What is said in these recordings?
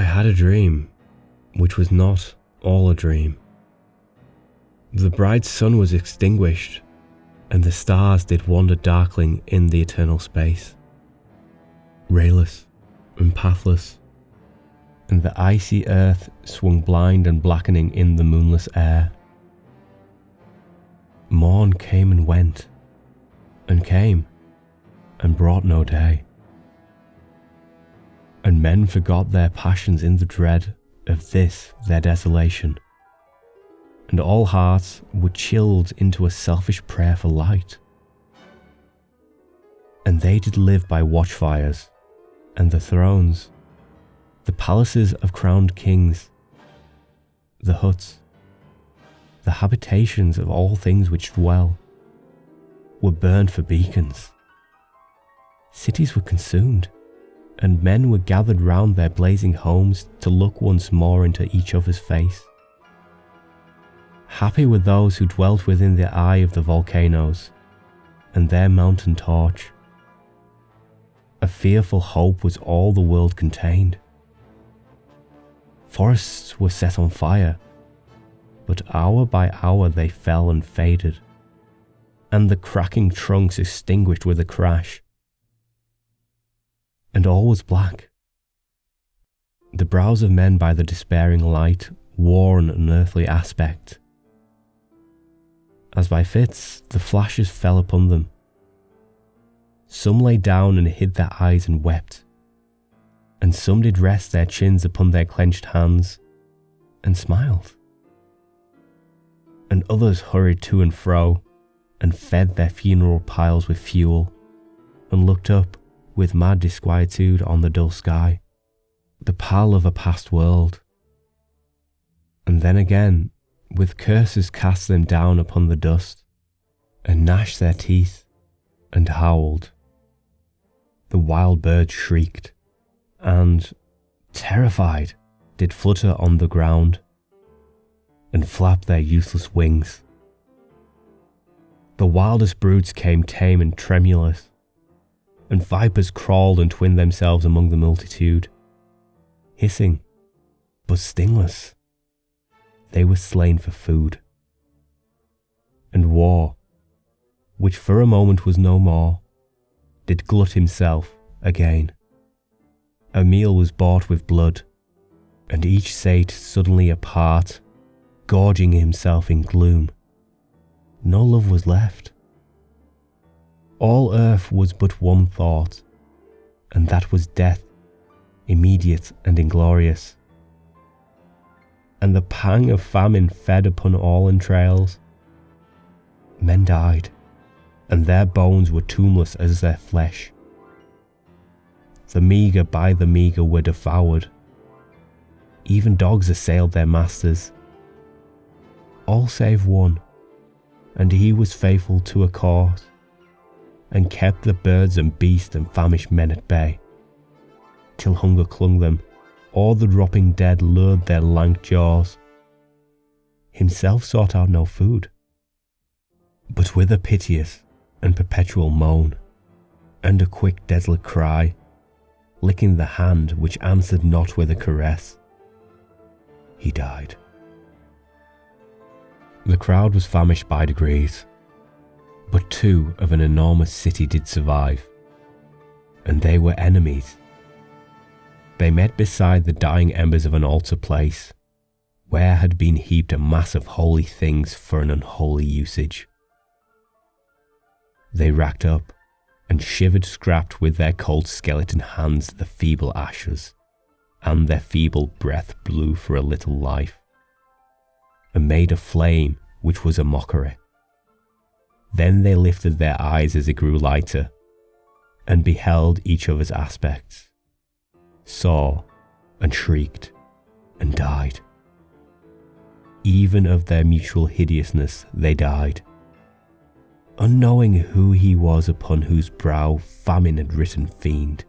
I had a dream, which was not all a dream. The bright sun was extinguished, and the stars did wander darkling in the eternal space, rayless and pathless, and the icy earth swung blind and blackening in the moonless air. Morn came and went, and came, and brought no day. And men forgot their passions in the dread of this their desolation, and all hearts were chilled into a selfish prayer for light. And they did live by watchfires, and the thrones, the palaces of crowned kings, the huts, the habitations of all things which dwell, were burned for beacons. Cities were consumed, and men were gathered round their blazing homes to look once more into each other's face. Happy were those who dwelt within the eye of the volcanoes and their mountain torch. A fearful hope was all the world contained. Forests were set on fire, but hour by hour they fell and faded, and the cracking trunks extinguished with a crash. And all was black. The brows of men by the despairing light wore an unearthly aspect. As by fits, the flashes fell upon them. Some lay down and hid their eyes and wept, and some did rest their chins upon their clenched hands and smiled. And others hurried to and fro, and fed their funeral piles with fuel, and looked up with mad disquietude on the dull sky, the pall of a past world. And then again, with curses cast them down upon the dust, and gnashed their teeth, and howled. The wild birds shrieked, and, terrified, did flutter on the ground, and flap their useless wings. The wildest brutes came tame and tremulous, and vipers crawled and twinned themselves among the multitude. Hissing, but stingless, they were slain for food. And war, which for a moment was no more, did glut himself again. A meal was bought with blood, and each sate suddenly apart, gorging himself in gloom. No love was left. All earth was but one thought, and that was death, immediate and inglorious. And the pang of famine fed upon all entrails. Men died, and their bones were tombless as their flesh. The meagre by the meagre were devoured. Even dogs assailed their masters. All save one, and he was faithful to a cause, and kept the birds and beasts and famished men at bay, till hunger clung them, or the dropping dead lured their lank jaws. Himself sought out no food, but with a piteous and perpetual moan, and a quick desolate cry, licking the hand which answered not with a caress, he died. The crowd was famished by degrees, but two of an enormous city did survive, and they were enemies. They met beside the dying embers of an altar place, where had been heaped a mass of holy things for an unholy usage. They racked up and shivered scrapped with their cold skeleton hands the feeble ashes, and their feeble breath blew for a little life, and made a flame which was a mockery. Then they lifted their eyes as it grew lighter, and beheld each other's aspects, saw and shrieked and died. Even of their mutual hideousness they died, unknowing who he was upon whose brow famine had written fiend.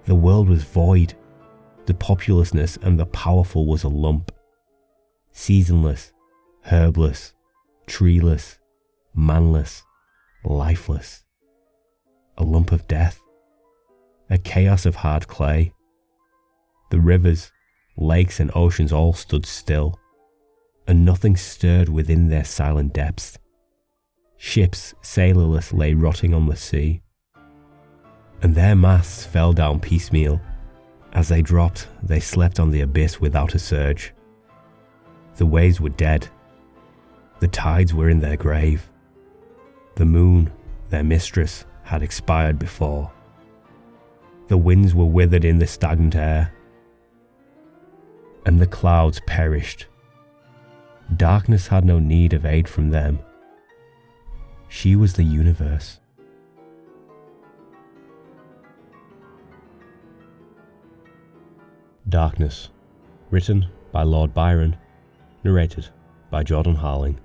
The world was void, the populousness and the powerful was a lump, seasonless, herbless, treeless, manless, lifeless, a lump of death, a chaos of hard clay, The rivers, lakes and oceans all stood still, and nothing stirred within their silent depths. Ships sailorless lay rotting on the sea, and their masts fell down piecemeal. As they dropped, they slept on the abyss without a surge. The waves were dead. The tides were in their grave. The moon, their mistress, had expired before. The winds were withered in the stagnant air, and the clouds perished. Darkness had no need of aid from them. She was the universe. Darkness, written by Lord Byron, narrated by Harling.